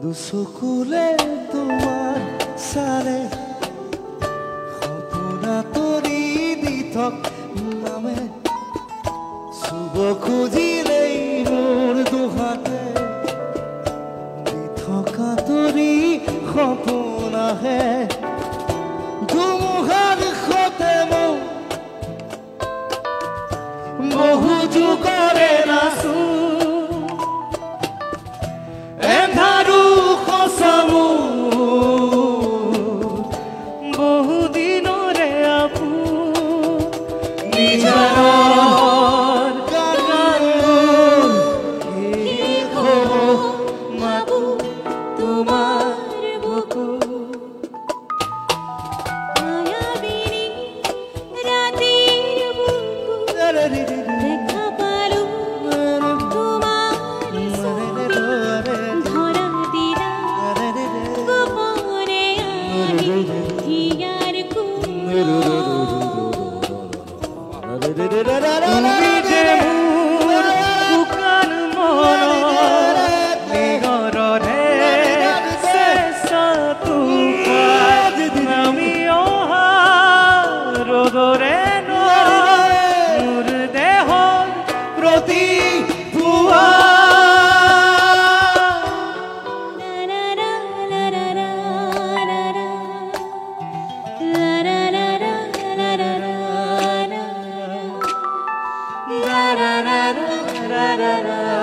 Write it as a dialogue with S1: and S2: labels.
S1: দুচকুলে তোমাৰ চালে সপোনা তৰি দি থক নামে চুব খুজিলেই মোৰ দুহাতে দি থকা তৰি সপোন আহে ধুমুহাৰ সতে মোক বহু যুগৰে নাচো এন্ধাৰু খচামো বহু দিনৰে আপু নিজৰ গানৰ শেষ হ'ব মাবু তোমাৰ বুকু
S2: মায়াবিনী ৰাতিৰ বুকু দেখা পালো তোমাৰ ধৰা দিলা গোপনে আনি হিয়াৰ
S1: তুমি যে মোৰ শুকান মনৰ নিগৰৰে চেষ্টাটো আমি অহা ৰ'দৰে মোৰ দেহৰ প্ৰতি পুৱা la la la la la la